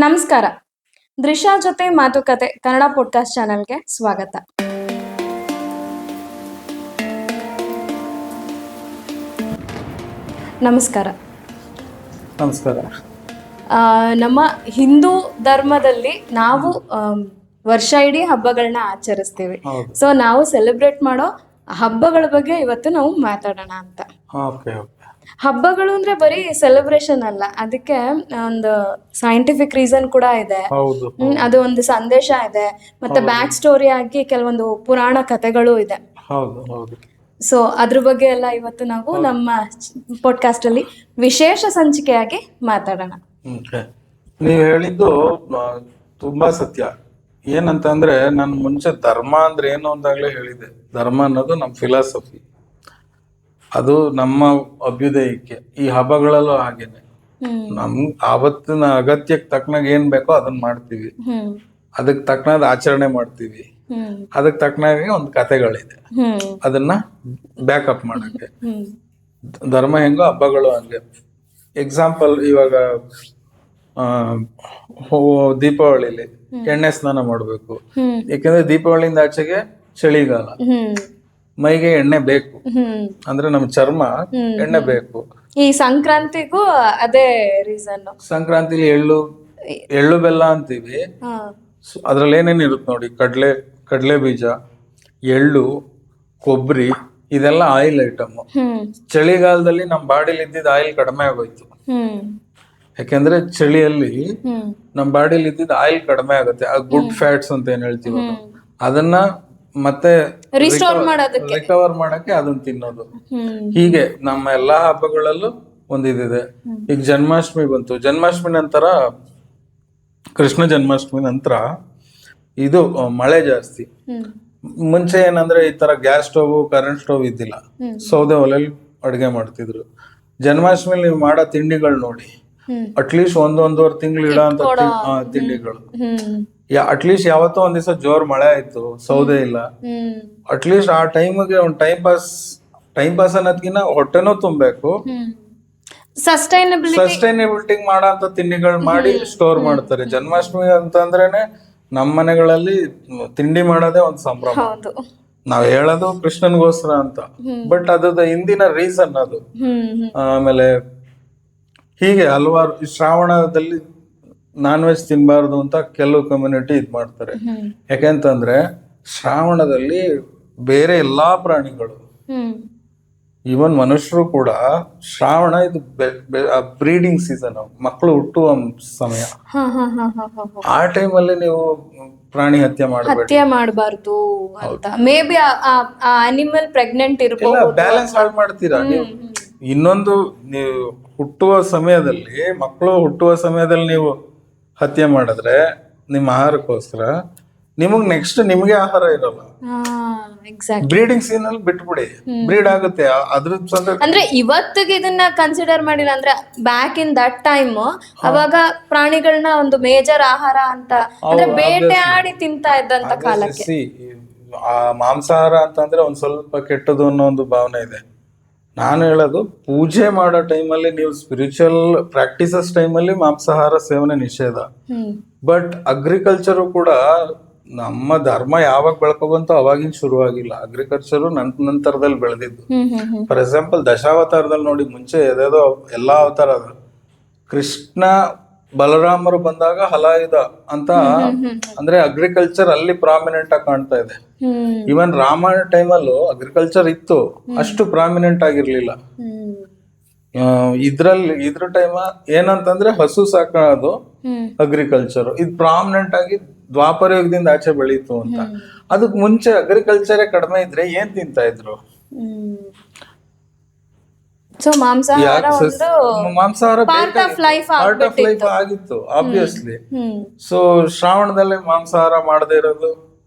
ನಮಸ್ಕಾರ. ದೃಶ್ಯ ಜೊತೆ ಮಾತುಕತೆ ಕನ್ನಡ ಪಾಡ್ಕಾಸ್ಟ್ ಚಾನೆಲ್ಗೆ ಸ್ವಾಗತ. ನಮಸ್ಕಾರ. ನಮಸ್ಕಾರ. ನಮ್ಮ ಹಿಂದೂ ಧರ್ಮದಲ್ಲಿ ನಾವು ವರ್ಷ ಇಡೀ ಹಬ್ಬಗಳನ್ನ ಆಚರಿಸ್ತೀವಿ. ಸೊ ನಾವು ಸೆಲೆಬ್ರೇಟ್ ಮಾಡೋ ಹಬ್ಬಗಳ ಬಗ್ಗೆ ಇವತ್ತು ನಾವು ಮಾತಾಡೋಣ ಅಂತ. ಹಬ್ಬಗಳು ಅಂದ್ರೆ ಬರೀ ಸೆಲೆಬ್ರೇಷನ್ ಅಲ್ಲ, ಅದಕ್ಕೆ ಒಂದು ಸೈಂಟಿಫಿಕ್ ರೀಸನ್ ಕೂಡ ಇದೆ. ಅದು ಒಂದು ಸಂದೇಶ ಇದೆ, ಮತ್ತೆ ಬ್ಯಾಕ್ ಸ್ಟೋರಿ ಆಗಿ ಕೆಲವೊಂದು ಪುರಾಣ ಕಥೆಗಳು ಇದೆ. ಸೊ ಅದ್ರ ಬಗ್ಗೆ ಎಲ್ಲ ಇವತ್ತು ನಾವು ನಮ್ಮ ಪಾಡ್ಕಾಸ್ಟ್ ಅಲ್ಲಿ ವಿಶೇಷ ಸಂಚಿಕೆಯಾಗಿ ಮಾತಾಡೋಣ. ನೀವು ಹೇಳಿದ್ದು ತುಂಬಾ ಸತ್ಯ. ಏನಂತಂದ್ರೆ ನಾನು ಮುಂಚೆ ಧರ್ಮ ಅಂದ್ರೆ ಏನು ಅಂದಾಗ್ಲೇ ಹೇಳಿದೆ. ಧರ್ಮ ಅನ್ನೋದು ನಮ್ಮ ಫಿಲಾಸಫಿ, ಅದು ನಮ್ಮ ಅಭ್ಯುದಯಕ್ಕೆ. ಈ ಹಬ್ಬಗಳಲ್ಲೂ ಹಾಗೇನೆ, ನಮ್ ಆವತ್ತಿನ ಅಗತ್ಯಕ್ಕೆ ತಕ್ಕನಾಗ ಏನ್ ಬೇಕೋ ಅದನ್ನ ಮಾಡ್ತೀವಿ, ಅದಕ್ಕೆ ತಕ್ಕನಾದ ಆಚರಣೆ ಮಾಡ್ತೀವಿ, ಅದಕ್ಕೆ ತಕ್ಕನಾಗೆ ಒಂದು ಕಥೆಗಳಿದೆ, ಅದನ್ನ ಬ್ಯಾಕಪ್ ಮಾಡಕ್ಕೆ. ಧರ್ಮ ಹೆಂಗೋ ಹಬ್ಬಗಳು ಹಂಗೆ. ಎಕ್ಸಾಂಪಲ್, ಇವಾಗ ದೀಪಾವಳಿಲಿ ಎಣ್ಣೆ ಸ್ನಾನ ಮಾಡ್ಬೇಕು, ಯಾಕಂದ್ರೆ ದೀಪಾವಳಿಯಿಂದ ಆಚೆಗೆ ಚಳಿಗಾಲ, ಮೈಗೆ ಎಣ್ಣೆ ಬೇಕು, ಅಂದ್ರೆ ನಮ್ ಚರ್ಮ ಎಣ್ಣೆ ಬೇಕು. ಈ ಸಂಕ್ರಾಂತಿಗೂ ಅದೇ ರೀಸನ್. ಸಂಕ್ರಾಂತಿಲಿ ಎಳ್ಳು ಬೆಲ್ಲ ಅಂತೀವಿ. ಅದ್ರಲ್ಲಿ ಏನೇನ್ ಇರುತ್ತೆ ನೋಡಿ, ಕಡ್ಲೆ ಬೀಜ, ಎಳ್ಳು, ಕೊಬ್ಬರಿ, ಇದೆಲ್ಲ ಆಯಿಲ್ ಐಟಮ್. ಚಳಿಗಾಲದಲ್ಲಿ ನಮ್ ಬಾಡಿಲಿ ಇದ್ದಿದ್ದ ಆಯಿಲ್ ಕಡಿಮೆ ಆಗೋಯ್ತು, ಯಾಕೆಂದ್ರೆ ಚಳಿಯಲ್ಲಿ ನಮ್ ಬಾಡಿಲಿ ಇದ್ದಿದ್ದ ಆಯಿಲ್ ಕಡಿಮೆ ಆಗುತ್ತೆ. ಆ ಗುಡ್ ಫ್ಯಾಟ್ಸ್ ಅಂತ ಏನ್ ಹೇಳ್ತೀವಿ, ಅದನ್ನ ಮತ್ತೆ ರಿಕವರ್ ಮಾಡಕ್ಕೆ ಅದನ್ನ ತಿನ್ನೋದು. ಹೀಗೆ ನಮ್ಮ ಎಲ್ಲಾ ಹಬ್ಬಗಳಲ್ಲೂ ಒಂದಿದೆ. ಈಗ ಜನ್ಮಾಷ್ಟಮಿ ಬಂತು, ಜನ್ಮಾಷ್ಟಮಿ ನಂತರ ಕೃಷ್ಣ ಜನ್ಮಾಷ್ಟಮಿ ನಂತರ ಇದು ಮಳೆ ಜಾಸ್ತಿ. ಮುಂಚೆ ಏನಂದ್ರೆ ಈ ತರ ಗ್ಯಾಸ್ ಸ್ಟವ್, ಕರೆಂಟ್ ಸ್ಟವ್ ಇದ್ದಿಲ್ಲ, ಸೌದೆ ಒಲೆಯಲ್ಲಿ ಅಡುಗೆ ಮಾಡ್ತಿದ್ರು. ಜನ್ಮಾಷ್ಟಮಿ ನೀವು ಮಾಡೋ ತಿಂಡಿಗಳು ನೋಡಿ, ಅಟ್ಲೀಸ್ಟ್ ಒಂದೂವರೆ ತಿಂಗಳು ಇಡೋ ಅಂತ ತಿಂಡಿಗಳು. ಅಟ್ಲೀಸ್ಟ್ ಯಾವತ್ತೋ ಒಂದ್ ದಿವಸ ಜೋರ್ ಮಳೆ ಆಯ್ತು, ಸೌದೆ ಇಲ್ಲ, ಅಟ್ಲೀಸ್ಟ್ ಆ ಟೈಮ್ಗೆ ಒಂದು ಟೈಮ್ ಪಾಸ್ ಅನ್ನೋದ್ಕಿನ್ನ ಹೊಟ್ಟೆನೂ ತುಂಬಬೇಕು. ಸಸ್ಟೈನಬಿಲಿಟಿ ಮಾಡೋ ಅಂತ ತಿಂಡಿಗಳು ಮಾಡಿ ಸ್ಟೋರ್ ಮಾಡ್ತಾರೆ. ಜನ್ಮಾಷ್ಟಮಿ ಅಂತಂದ್ರೇನೆ ನಮ್ಮ ಮನೆಗಳಲ್ಲಿ ತಿಂಡಿ ಮಾಡೋದೇ ಒಂದು ಸಂಭ್ರಮ. ನಾವ್ ಹೇಳೋದು ಕೃಷ್ಣನ್ಗೋಸ್ಕರ ಅಂತ, ಬಟ್ ಅದ ಹಿಂದಿನ ರೀಸನ್ ಅದು. ಆಮೇಲೆ ಹೀಗೆ ಹಲವಾರು. ಶ್ರಾವಣದಲ್ಲಿ ನಾನ್ ವೆಜ್ ತಿನ್ಬಾರ್ದು ಅಂತ ಕೆಲವು ಕಮ್ಯುನಿಟಿ ಇದ್ ಮಾಡ್ತಾರೆ. ಯಾಕೆಂತಂದ್ರೆ ಶ್ರಾವಣದಲ್ಲಿ ಬೇರೆ ಎಲ್ಲಾ ಪ್ರಾಣಿಗಳು, ಈವನ್ ಮನುಷ್ಯರು ಕೂಡ, ಶ್ರಾವಣ ಇದು ಬ್ರೀಡಿಂಗ್ ಸೀಸನ್, ಮಕ್ಕಳು ಹುಟ್ಟುವ ಸಮಯ. ಆ ಟೈಮಲ್ಲಿ ನೀವು ಪ್ರಾಣಿ ಹತ್ಯೆ ಮಾಡಬಾರ್ದು ಅಂತ. ಮೇ ಬಿ ಅನಿಮಲ್ ಪ್ರೆಗ್ನೆಂಟ್ ಇರಬಹುದು, ಬ್ಯಾಲೆನ್ಸ್ ಹಾಳು ಮಾಡ್ತೀರಾ ನೀವು. ಇನ್ನೊಂದು, ನೀವು ಹುಟ್ಟುವ ಸಮಯದಲ್ಲಿ, ಮಕ್ಕಳು ಹುಟ್ಟುವ ಸಮಯದಲ್ಲಿ ನೀವು ಹತ್ಯೆ ಮಾಡಿದ್ರೆ ನಿಮ್ಮ ಆಹಾರಕ್ಕೋಸ್ಕರ, ನೆಕ್ಸ್ಟ್ ನಿಮ್ಗೆ ಆಹಾರ ಇರಲ್ಲ. ಬ್ರೀಡಿಂಗ್ ಸೀಸನ್ ಅಲ್ಲಿ ಬಿಟ್ಬಿಡಿ, ಬ್ರೀಡ್ ಆಗುತ್ತೆ ಅದ್ರ. ಅಂದ್ರೆ ಇವತ್ತಿಗೆ ಇದನ್ನ ಕನ್ಸಿಡರ್ ಮಾಡಿಲ್ಲ, ಅಂದ್ರೆ ಬ್ಯಾಕ್ ಇನ್ ದಟ್ ಟೈಮ್ ಅವಾಗ ಪ್ರಾಣಿಗಳನ್ನ ಒಂದು ಮೇಜರ್ ಆಹಾರ ಅಂತ, ಅಂದ್ರೆ ಬೇಟೆ ಆಡಿ ತಿಂತಾ ಇದ್ದಂತ ಕಾಲಕ್ಕೆ. ಆ ಮಾಂಸಾಹಾರ ಅಂತಂದ್ರೆ ಒಂದ್ ಸ್ವಲ್ಪ ಕೆಟ್ಟದು ಅನ್ನೋ ಒಂದು ಭಾವನೆ ಇದೆ. ನಾನು ಹೇಳೋದು, ಪೂಜೆ ಮಾಡೋ ಟೈಮಲ್ಲಿ, ನೀವು ಸ್ಪಿರಿಚುವಲ್ ಪ್ರಾಕ್ಟೀಸಸ್ ಟೈಮಲ್ಲಿ ಮಾಂಸಾಹಾರ ಸೇವನೆ ನಿಷೇಧ. ಬಟ್ ಅಗ್ರಿಕಲ್ಚರು ಕೂಡ, ನಮ್ಮ ಧರ್ಮ ಯಾವಾಗ ಬೆಳ್ಕೊಬಂತೋ ಅವಾಗಿನ ಶುರುವಾಗಿಲ್ಲ. ಅಗ್ರಿಕಲ್ಚರು ನಂತರದಲ್ಲಿ ಬೆಳೆದಿದ್ದು. ಫಾರ್ ಎಕ್ಸಾಂಪಲ್, ದಶಾವತಾರದಲ್ಲಿ ನೋಡಿ, ಮುಂಚೆ ಯಾವ್ಯಾವ್ದೋ ಎಲ್ಲಾ ಅವತಾರ ಅದ. ಕೃಷ್ಣ ಬಲರಾಮರು ಬಂದಾಗ ಹಲಾಯುಧ ಅಂತ, ಅಂದ್ರೆ ಅಗ್ರಿಕಲ್ಚರ್ ಅಲ್ಲಿ ಪ್ರಾಮಿನೆಂಟ್ ಆಗಿ ಕಾಣ್ತಾ ಇದೆ. ಇವನ್ ರಾಮಾಯಣ ಟೈಮಲ್ಲೂ ಅಗ್ರಿಕಲ್ಚರ್ ಇತ್ತು, ಅಷ್ಟು ಪ್ರಾಮಿನೆಂಟ್ ಆಗಿರ್ಲಿಲ್ಲ. ಇದ್ರ ಟೈಮ್ ಏನಂತಂದ್ರೆ ಹಸು ಸಾಕೋದು ಅಗ್ರಿಕಲ್ಚರ್, ಇದು ಪ್ರಾಮಿನೆಂಟ್ ಆಗಿ ದ್ವಾಪರ ಯುಗದಿಂದ ಆಚೆ ಬೆಳೀತು ಅಂತ. ಅದಕ್ ಮುಂಚೆ ಅಗ್ರಿಕಲ್ಚರೇ ಕಡಿಮೆ ಇದ್ರೆ ಏನ್ ತಿಂತಾ ಇದ್ರು? ಮಾಂಸಾಹಾರ ಪಾರ್ಟ್ ಆಫ್ ಲೈಫ್ ಆಗಿತ್ತು ಆಬ್ವಿಯಸ್ಲಿ. ಸೊ ಶ್ರಾವಣದಲ್ಲಿ ಮಾಂಸಾಹಾರ ಮಾಡದೇ ಇರೋದು,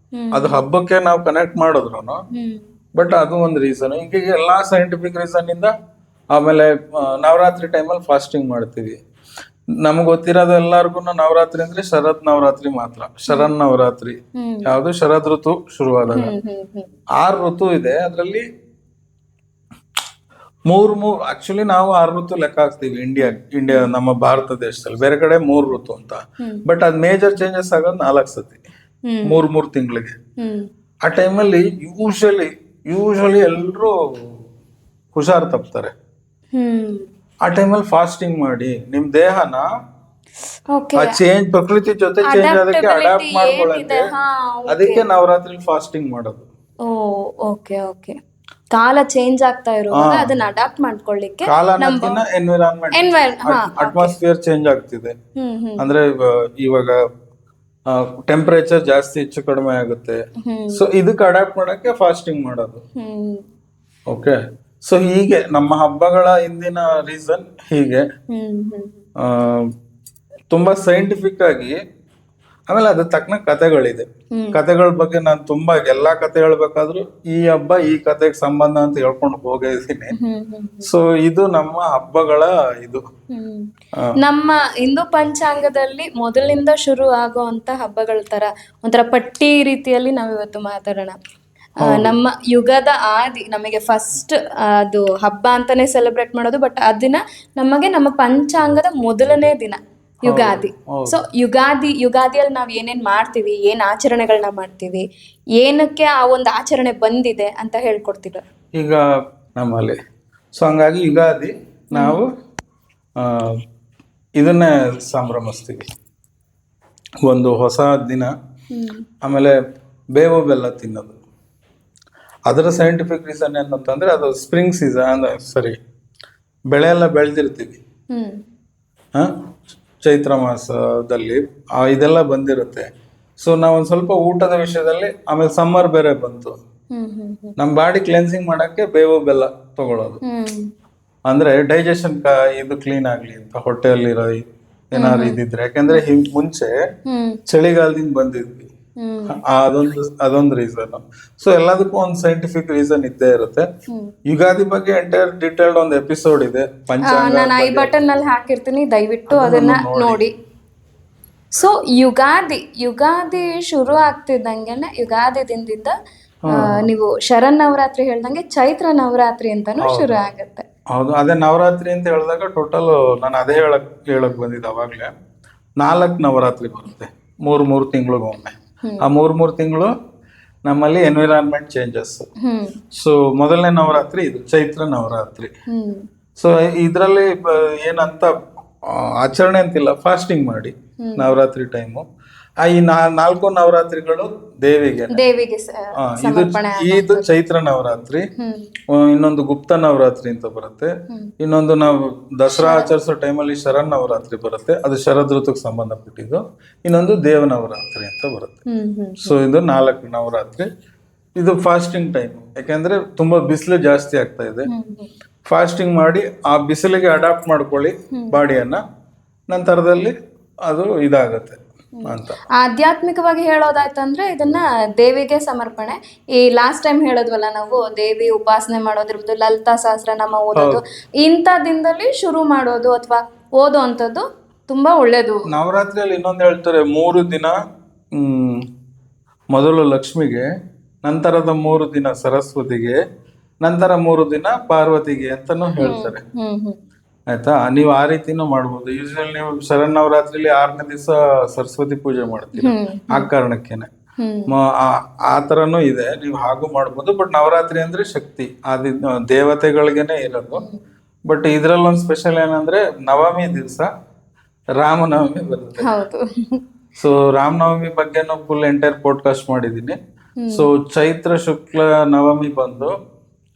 ಅದು ಹಬ್ಬಕ್ಕೆ ನಾವು ಕನೆಕ್ಟ್ ಮಾಡಿದ್ರು, ಬಟ್ ಅದು ಒಂದು ರೀಸನ್. ಈಗ ಎಲ್ಲಾ ಸೈಂಟಿಫಿಕ್ ರೀಸನ್ ಇಂದ. ಆಮೇಲೆ ನವರಾತ್ರಿ ಟೈಮಲ್ಲಿ ಫಾಸ್ಟಿಂಗ್ ಮಾಡ್ತೀವಿ. ನಮ್ಗೆ ಗೊತ್ತಿರೋದು ಎಲ್ಲಾರ್ಗು ನವರಾತ್ರಿ ಅಂದ್ರೆ ಶರತ್ ನವರಾತ್ರಿ ಮಾತ್ರ, ಶರನ್ ನವರಾತ್ರಿ. ಯಾವ್ದು? ಶರದ್ ಋತು ಶುರುವಾದಾಗ 6 ಋತು ಇದೆ. ಅದ್ರಲ್ಲಿ ಮೂರ್ ಆಕ್ಚುಲಿ ನಾವು 6 ಋತು ಲೆಕ್ಕ ಹಾಕ್ತಿವಿ ಇಂಡಿಯಾ ನಮ್ಮ ಭಾರತ ದೇಶದಲ್ಲಿ. ಬೇರೆ ಕಡೆ 3 ಋತು ಅಂತ. ಬಟ್ ಅದ್ ಮೇಜರ್ ಚೇಂಜಸ್ ಆಗೋದು 4 ಸತಿ, 3 ತಿಂಗಳಿಗೆ. ಆ ಟೈಮಲ್ಲಿ ಯೂಶಲಿ ಎಲ್ರು ಹುಷಾರ್ ತಪ್ತಾರೆ. ಆ ಟೈಮಲ್ಲಿ ಫಾಸ್ಟಿಂಗ್ ಮಾಡಿ ನಿಮ್ ದೇಹನ ಓಕೆ. ಆ ಚೇಂಜ್ ಪ್ರಕೃತಿ ಜೊತೆ ಚೇಂಜ್ ಅದಕ್ಕೆ ಅಡಾಪ್ಟ್ ಮಾಡ್ಕೊಳ್ಳಕ್ಕೆ, ಅದಕ್ಕೆ ನವರಾತ್ರಿ ಫಾಸ್ಟಿಂಗ್ ಮಾಡೋದು. ಓ ಓಕೆ ಓಕೆ. ಕಾಲ ಚೇಂಜ್ ಆಗ್ತಾ ಇರುವಾಗ ಅದನ್ನ ಅಡಾಪ್ಟ್ ಮಾಡ್ಕೊಳ್ಳಿಕ್ಕೆ ಕಾಲ ಅನ್ನೋದಕ್ಕಿಂತ ಎನ್ವಿರಾನ್ಮೆಂಟ್, ಅಟ್ಮಾಸ್ಫಿಯರ್ ಚೇಂಜ್ ಆಗ್ತಿದೆ. ಅಂದ್ರೆ ಇವಾಗ ಟೆಂಪರೇಚರ್ ಜಾಸ್ತಿ ಹೆಚ್ಚು ಕಡಿಮೆ ಆಗುತ್ತೆ. ಸೊ ಇದಕ್ಕೆ ಅಡಾಪ್ಟ್ ಮಾಡಕ್ಕೆ ಫಾಸ್ಟಿಂಗ್ ಮಾಡೋದು. ಓಕೆ. ಸೊ ಹೀಗೆ ನಮ್ಮ ಹಬ್ಬಗಳ ಹಿಂದಿನ ರೀಸನ್ ಹೀಗೆ ತುಂಬಾ ಸೈಂಟಿಫಿಕ್ ಆಗಿ. ಆಮೇಲೆ ಅದ್ರ ತಕ್ಕನ ಕಥೆಗಳಿದೆ. ಕಥೆಗಳ ಬಗ್ಗೆ ನಾನು ತುಂಬಾ ಎಲ್ಲಾ ಕಥೆ ಹೇಳ್ಬೇಕಾದ್ರೂ ಈ ಹಬ್ಬ ಈ ಕಥೆಗೆ ಸಂಬಂಧ ಅಂತ ಹೇಳ್ಕೊಂಡು ಹೋಗಿದ್ದೀನಿ. ಸೊ ಇದು ನಮ್ಮ ಹಬ್ಬಗಳ ಇದು. ನಮ್ಮ ಹಿಂದೂ ಪಂಚಾಂಗದಲ್ಲಿ ಮೊದಲಿಂದ ಶುರು ಆಗುವಂತ ಹಬ್ಬಗಳ ತರ ಒಂಥರ ಪಟ್ಟಿ ರೀತಿಯಲ್ಲಿ ನಾವಿವತ್ತು ಮಾತಾಡೋಣ. ನಮ್ಮ ಯುಗದ ಆದಿ, ನಮಗೆ ಫಸ್ಟ್ ಅದು ಹಬ್ಬ ಅಂತಾನೆ ಸೆಲೆಬ್ರೇಟ್ ಮಾಡೋದು. ಬಟ್ ಆ ದಿನ ನಮಗೆ ನಮ್ಮ ಪಂಚಾಂಗದ ಮೊದಲನೇ ದಿನ ಯುಗಾದಿ. ಸೊ ಯುಗಾದಿಯಲ್ಲಿ ನಾವ್ ಏನೇನ್ ಮಾಡ್ತೀವಿ, ಏನ್ ಆಚರಣೆಗಳನ್ನ ಮಾಡ್ತೀವಿ, ಏನಕ್ಕೆ ಆ ಒಂದು ಆಚರಣೆ ಬಂದಿದೆ ಅಂತ ಹೇಳ್ಕೊಡ್ತೀರ ಈಗ ನಮ್ಮಲ್ಲಿ. ಸೊ ಹಂಗಾಗಿ ಯುಗಾದಿ ನಾವು ಇದನ್ನೇ ಸಂಭ್ರಮಿಸ್ತೀವಿ, ಒಂದು ಹೊಸ ದಿನ. ಆಮೇಲೆ ಬೇವು ಬೆಲ್ಲ ತಿನ್ನೋದು. ಅದರ ಸೈಂಟಿಫಿಕ್ ರೀಸನ್ ಏನಂತಂದ್ರೆ ಅದು ಸ್ಪ್ರಿಂಗ್ ಸೀಸನ್, ಬೆಳೆ ಎಲ್ಲ ಬೆಳೆದಿರ್ತೀವಿ. ಚೈತ್ರ ಮಾಸದಲ್ಲಿ ಇದೆಲ್ಲ ಬಂದಿರುತ್ತೆ. ಸೊ ನಾವೊಂದ್ ಸ್ವಲ್ಪ ಊಟದ ವಿಷಯದಲ್ಲಿ, ಆಮೇಲೆ ಸಮ್ಮರ್ ಬೇರೆ ಬಂತು, ನಮ್ ಬಾಡಿ ಕ್ಲೆನ್ಸಿಂಗ್ ಮಾಡಕ್ಕೆ ಬೇವು ಬೆಲ್ಲ ತಗೊಳ್ಳೋದು. ಅಂದ್ರೆ ಡೈಜೆಷನ್ ಇದು ಕ್ಲೀನ್ ಆಗ್ಲಿ ಅಂತ, ಹೊಟ್ಟೆಯಲ್ಲಿರೋ ಏನಾದ್ರು ಇದಿದ್ರೆ. ಯಾಕಂದ್ರೆ ಮುಂಚೆ ಚಳಿಗಾಲದಿಂದ ಬಂದಿದ್ವಿ, ಅದೊಂದು ರೀಸನ್. ಸೊ ಎಲ್ಲದಕ್ಕೂ ಒಂದು ಸೈಂಟಿಫಿಕ್ ರೀಸನ್ ಇದ್ದೇ ಇರುತ್ತೆ. ಯುಗಾದಿ ಬಗ್ಗೆ ಎಂಟೈರ್ ಡೀಟೇಲ್ಡ್ ಒಂದು ಎಪಿಸೋಡ್ ಇದೆ ಪಂಚಾಂಗ, ನಾನು ಐ ಬಟನ್ ನಲ್ಲಿ ಹಾಕಿರ್ತೀನಿ, ದಯವಿಟ್ಟು ಅದನ್ನ ನೋಡಿ. ಸೊ ಯುಗಾದಿ ಶುರು ಆಗ್ತಿದ್ದಂಗೆನೆ, ಯುಗಾದಿ ದಿನದಿಂದ ನೀವು ಶರನ್ನವರಾತ್ರಿ ಹೇಳ್ದಂಗೆ ಚೈತ್ರ ನವರಾತ್ರಿ ಅಂತಾನು ಶುರು ಆಗತ್ತೆ. ಹೌದು, ಅದೇ ನವರಾತ್ರಿ ಅಂತ ಹೇಳಿದಾಗ ಟೋಟಲ್ ನಾನು ಅದೇ ಹೇಳಕ್ ಬಂದಿದ್ದೆ ಅವಾಗ್ಲೇ. 4 ನವರಾತ್ರಿ ಬರುತ್ತೆ, 3 ತಿಂಗಳಿಗೊಮ್ಮೆ. ಆ 3 ತಿಂಗಳು ನಮ್ಮಲ್ಲಿ ಎನ್ವಿರಾನ್ಮೆಂಟ್ ಚೇಂಜಸ್. ಸೊ ಮೊದಲನೇ ನವರಾತ್ರಿ ಇದು ಚೈತ್ರ ನವರಾತ್ರಿ. ಸೊ ಇದ್ರಲ್ಲಿ ಏನಂತ ಆಚರಣೆ ಅಂತಿಲ್ಲ, ಫಾಸ್ಟಿಂಗ್ ಮಾಡಿ ನವರಾತ್ರಿ ಟೈಮು. ಈ 4 ನವರಾತ್ರಿಗಳು ದೇವಿಗೆ. ಇದು ಚೈತ್ರ ನವರಾತ್ರಿ. ಇನ್ನೊಂದು ಗುಪ್ತ ನವರಾತ್ರಿ ಅಂತ ಬರುತ್ತೆ. ಇನ್ನೊಂದು ನಾವು ದಸರಾ ಆಚರಿಸೋ ಟೈಮಲ್ಲಿ ಶರನ್ ನವರಾತ್ರಿ ಬರುತ್ತೆ, ಅದು ಶರದ್ ಋತುಗೆ ಸಂಬಂಧಪಟ್ಟಿದ್ದು. ಇನ್ನೊಂದು ದೇವ ನವರಾತ್ರಿ ಅಂತ ಬರುತ್ತೆ. ಸೊ ಇದು 4 ನವರಾತ್ರಿ. ಇದು ಫಾಸ್ಟಿಂಗ್ ಟೈಮ್, ಯಾಕಂದ್ರೆ ತುಂಬಾ ಬಿಸಿಲು ಜಾಸ್ತಿ ಆಗ್ತಾ ಇದೆ. ಫಾಸ್ಟಿಂಗ್ ಮಾಡಿ ಆ ಬಿಸಿಲಿಗೆ ಅಡಾಪ್ಟ್ ಮಾಡ್ಕೊಳ್ಳಿ ಬಾಡಿಯನ್ನ, ನಂತರದಲ್ಲಿ ಅದು ಇದಾಗತ್ತೆ ಅಂತ. ಆಧ್ಯಾತ್ಮಿಕವಾಗಿ ಹೇಳೋದಾಯ್ತಂದ್ರೆ ಇದನ್ನ ದೇವಿಗೆ ಸಮರ್ಪಣೆ. ಈ ಲಾಸ್ಟ್ ಟೈಮ್ ಹೇಳೋದ್ವಲ್ಲ ನಾವು, ದೇವಿ ಉಪಾಸನೆ ಮಾಡೋದಿರ್ಬೋದು, ಲಲಿತಾ ಸಹಸ್ರನಾಮ ಓದೋದು, ಇಂಥ ದಿನದಲ್ಲಿ ಶುರು ಮಾಡೋದು ಅಥವಾ ಓದೋ ಅಂಥದ್ದು ತುಂಬಾ ಒಳ್ಳೇದು. ನವರಾತ್ರಿಯಲ್ಲಿ ಇನ್ನೊಂದು ಹೇಳ್ತಾರೆ, 3 ದಿನ ಮೊದಲು ಲಕ್ಷ್ಮಿಗೆ, ನಂತರದ 3 ದಿನ ಸರಸ್ವತಿಗೆ, ನಂತರ 3 ದಿನ ಪಾರ್ವತಿಗೆ ಅಂತಾನು ಹೇಳ್ತಾರೆ. ಆಯ್ತಾ, ನೀವು ಆ ರೀತಿನೂ ಮಾಡ್ಬೋದು. ಯೂಶಲಿ ನೀವು ಶರನ್ನವರಾತ್ರಿಲಿ 6ನೇ ದಿವಸ ಸರಸ್ವತಿ ಪೂಜೆ ಮಾಡ್ತೀರಿ, ಆ ಕಾರಣಕ್ಕೇನೆ. ಆ ತರನು ಇದೆ, ನೀವು ಹಾಗೂ ಮಾಡ್ಬೋದು. ಬಟ್ ನವರಾತ್ರಿ ಅಂದ್ರೆ ಶಕ್ತಿ, ದೇವತೆಗಳಿಗೆನೆ ಇರೋದು. ಬಟ್ ಇದ್ರಲ್ಲೊಂದು ಸ್ಪೆಷಲ್ ಏನಂದ್ರೆ ನವಮಿ ದಿವಸ ರಾಮನವಮಿ ಬರುತ್ತೆ. ಸೊ ರಾಮನವಮಿ ಬಗ್ಗೆನೂ ಫುಲ್ ಎಂಟೈರ್ ಪಾಡ್ಕಾಸ್ಟ್ ಮಾಡಿದೀನಿ. ಸೊ ಚೈತ್ರ ಶುಕ್ಲ ನವಮಿ ಬಂದು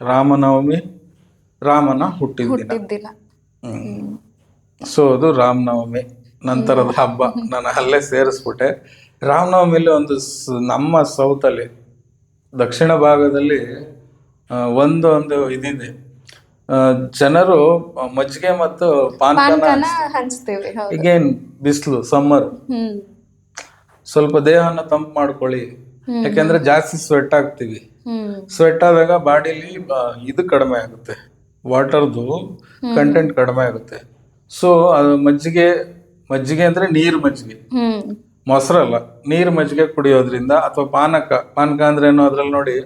ರಾಮನವಮಿ, ರಾಮನ ಹುಟ್ಟಿದ ದಿನ. ಸೊ ಅದು ರಾಮನವಮಿ ನಂತರದ ಹಬ್ಬ. ನಾನು ಅಲ್ಲೇ ಸೇರಿಸ್ಬಿಟ್ಟೆ. ರಾಮನವಮಿಲಿ ಒಂದು ನಮ್ಮ ಸೌತ್ ಅಲ್ಲಿ, ದಕ್ಷಿಣ ಭಾಗದಲ್ಲಿ ಒಂದು ಇದಿದೆ. ಜನರು ಮಜ್ಜಿಗೆ ಮತ್ತು ಪಾನಕನ ಹಂಚ್ತೇವೆ. ಈಗೇನ್ ಬಿಸಿಲು ಸಮ್ಮರ್, ಸ್ವಲ್ಪ ದೇಹನ ತಂಪು ಮಾಡ್ಕೊಳ್ಳಿ. ಯಾಕಂದ್ರೆ ಜಾಸ್ತಿ ಸ್ವೆಟ್ ಆಗ್ತೀವಿ. ಸ್ವೆಟ್ ಆದಾಗ ಬಾಡಿಲಿ ಇದು ಕಡಿಮೆ ಆಗುತ್ತೆ, ವಾಟರ್ದು ಕಂಟೆಂಟ್ ಕಡಿಮೆ ಆಗುತ್ತೆ. ಸೊ ಅದು ಮಜ್ಜಿಗೆ ಅಂದ್ರೆ ನೀರು ಮಜ್ಜಿಗೆ, ಮೊಸರಲ್ಲ, ನೀರು ಮಜ್ಜಿಗೆ ಕುಡಿಯೋದ್ರಿಂದ, ಅಥವಾ ಪಾನಕ ಅಂದ್ರೆ ಏನು, ಅದ್ರಲ್ಲಿ ನೋಡಿ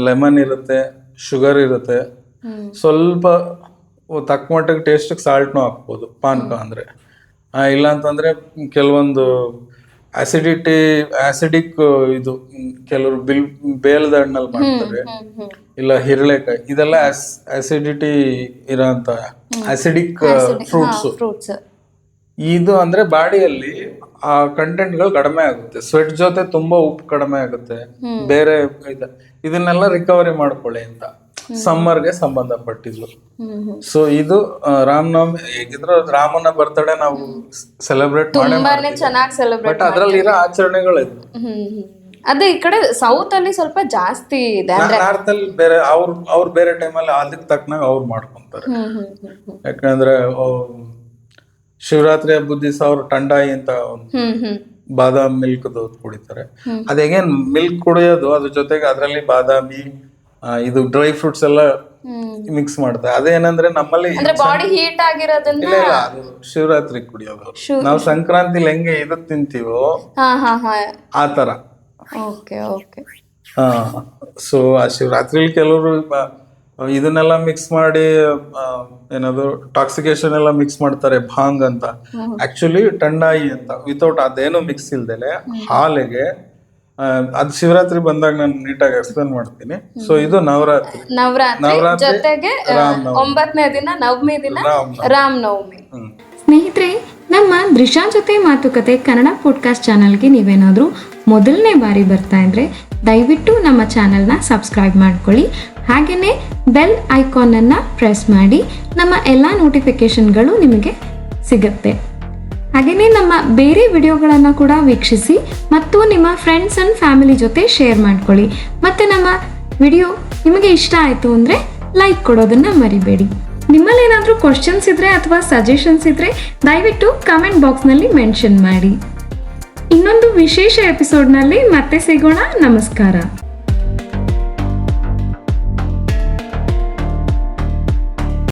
ಲೆಮನ್ ಇರುತ್ತೆ, ಶುಗರ್ ಇರುತ್ತೆ, ಸ್ವಲ್ಪ ತಕ್ಕ ಮಟ್ಟಿಗೆ ಟೇಸ್ಟಿಗೆ ಸಾಲ್ಟ್ನೂ ಹಾಕ್ಬೋದು ಪಾನಕ ಅಂದ್ರೆ. ಇಲ್ಲ ಅಂತಂದ್ರೆ ಕೆಲವೊಂದು ಆಸಿಡಿಕ್ ಇದು ಕೆಲವರು ಬೇಲದ ಹಣ್ಣಲ್ಲಿ ಮಾಡ್ತಾರೆ, ಇಲ್ಲ ಹಿರಳೆಕಾಯಿ, ಇದೆಲ್ಲ ಆಸಿಡಿಟಿ ಇರೋಂತ ಆಸಿಡಿಕ್ ಫ್ರೂಟ್ಸ್. ಇದು ಅಂದ್ರೆ ಬಾಡಿಯಲ್ಲಿ ಆ ಕಂಟೆಂಟ್ಗಳು ಕಡಿಮೆ ಆಗುತ್ತೆ, ಸ್ವೆಟ್ ಜೊತೆ ತುಂಬಾ ಉಪ್ಪು ಕಡಿಮೆ ಆಗುತ್ತೆ, ಬೇರೆ ಇದನ್ನೆಲ್ಲ ರಿಕವರಿ ಮಾಡ್ಕೊಳ್ಳಿ ಅಂತ ಸಮ್ಮರ್ಗೆ ಸಂಬಂಧಪಟ್ಟಿದ್ದು. ಸೊ ಇದು ರಾಮನವಮಿ ಹೇಗಿದ್ರು ರಾಮನ ಬರ್ತಡೇ ನಾವು ಸೆಲೆಬ್ರೇಟ್ ಬಟ್ ಅದ್ರಲ್ಲಿ ಇರೋ ಆಚರಣೆಗಳು ಇದು. ಅದೇ ಈ ಕಡೆ ಸೌತ್ ಅಲ್ಲಿ ಸ್ವಲ್ಪ ಜಾಸ್ತಿ ಇದೆ, ನಾರ್ತ್ ಅಲ್ಲಿ ಬೇರೆ ಅವ್ರು ಬೇರೆ ಟೈಮಲ್ಲಿ ಅದಕ್ಕೆ ತಕ್ಕನಾಗ ಅವ್ರು ಮಾಡ್ಕೊಂತಾರೆ. ಯಾಕಂದ್ರೆ ಶಿವರಾತ್ರಿ ಹಬ್ಬದ ದಿವಸ ಅವ್ರು ಟಂಡಾಯಿ ಅಂತ ಬಾದಾಮಿ ಮಿಲ್ಕ್ ಕುಡಿತಾರೆ. ಅದ ಹೇಗೆ ಮಿಲ್ಕ್ ಕುಡಿಯೋದು ಅದ್ರ ಜೊತೆಗೆ ಅದ್ರಲ್ಲಿ ಬಾದಾಮಿ ಇದು ಡ್ರೈ ಫ್ರೂಟ್ಸ್ ಎಲ್ಲ ಮಿಕ್ಸ್ ಮಾಡ್ತಾರೆ. ಅದೇನಂದ್ರೆ ನಮ್ಮಲ್ಲಿ ಬಾಡಿ ಹೀಟ್ ಆಗಿರೋದನ್ನ ಇಲ್ಲ ಅದು ಶಿವರಾತ್ರಿ ಕುಡಿಯೋದು. ನಾವು ಸಂಕ್ರಾಂತಿಲಿ ಹೆಂಗೆ ಇದು ತಿಂತೀವೋ ಆ ತರ. ಸೊ ಆ ಶಿವರಾತ್ರಿಲಿ ಕೆಲವರು ಇದನ್ನೆಲ್ಲ ಮಿಕ್ಸ್ ಮಾಡಿ ಏನದು ಟಾಕ್ಸಿಕೇಶನ್ ಎಲ್ಲ ಮಿಕ್ಸ್ ಮಾಡ್ತಾರೆ, ಭಾಂಗ್ ಅಂತ. ಆಕ್ಚುಲಿ ಟಂಡಾಯಿ ಅಂತ ವಿತೌಟ್ ಅದೇನು ಮಿಕ್ಸ್ ಇಲ್ದೇನೆ ಹಾಲಿಗೆ, ಅದು ಶಿವರಾತ್ರಿ ಬಂದಾಗ ನಾನು ನೀಟಾಗಿ ಎಕ್ಸ್ಪ್ಲೇನ್ ಮಾಡ್ತೀನಿ. ಸೊ ಇದು ನವರಾತ್ರಿ ಜೊತೆಗೆ 9ನೇ ದಿನ ನವಮಿ ದಿನ ರಾಮನವಮಿ. ಸ್ನೇಹಿತರೆ, ನಮ್ಮ ದೃಶ್ಯ ಜೊತೆ ಮಾತುಕತೆ ಕನ್ನಡ ಪಾಡ್ಕಾಸ್ಟ್ ಚಾನಲ್ಗೆ ನೀವೇನಾದರೂ ಮೊದಲನೇ ಬಾರಿ ಬರ್ತಾ ಇದ್ರೆ ದಯವಿಟ್ಟು ನಮ್ಮ ಚಾನಲ್ನ ಸಬ್ಸ್ಕ್ರೈಬ್ ಮಾಡ್ಕೊಳ್ಳಿ. ಹಾಗೆಯೇ ಬೆಲ್ ಐಕಾನನ್ನು ಪ್ರೆಸ್ ಮಾಡಿ, ನಮ್ಮ ಎಲ್ಲ ನೋಟಿಫಿಕೇಷನ್ಗಳು ನಿಮಗೆ ಸಿಗುತ್ತೆ. ಹಾಗೆಯೇ ನಮ್ಮ ಬೇರೆ ವಿಡಿಯೋಗಳನ್ನು ಕೂಡ ವೀಕ್ಷಿಸಿ ಮತ್ತು ನಿಮ್ಮ ಫ್ರೆಂಡ್ಸ್ ಆ್ಯಂಡ್ ಫ್ಯಾಮಿಲಿ ಜೊತೆ ಶೇರ್ ಮಾಡ್ಕೊಳ್ಳಿ. ಮತ್ತು ನಮ್ಮ ವಿಡಿಯೋ ನಿಮಗೆ ಇಷ್ಟ ಆಯಿತು ಅಂದರೆ ಲೈಕ್ ಕೊಡೋದನ್ನು ಮರಿಬೇಡಿ. ನಿಮ್ಮಲ್ಲೇನಾದರೂ ಕ್ವಶನ್ಸ್ ಇದ್ದರೆ ಅಥವಾ ಸಜೆಷನ್ಸ್ ಇದ್ದರೆ ದಯವಿಟ್ಟು ಕಾಮೆಂಟ್ ಬಾಕ್ಸ್ನಲ್ಲಿ ಮೆನ್ಷನ್ ಮಾಡಿ. ಇನ್ನೊಂದು ವಿಶೇಷ ಎಪಿಸೋಡ್ನಲ್ಲಿ ಮತ್ತೆ ಸಿಗೋಣ. ನಮಸ್ಕಾರ.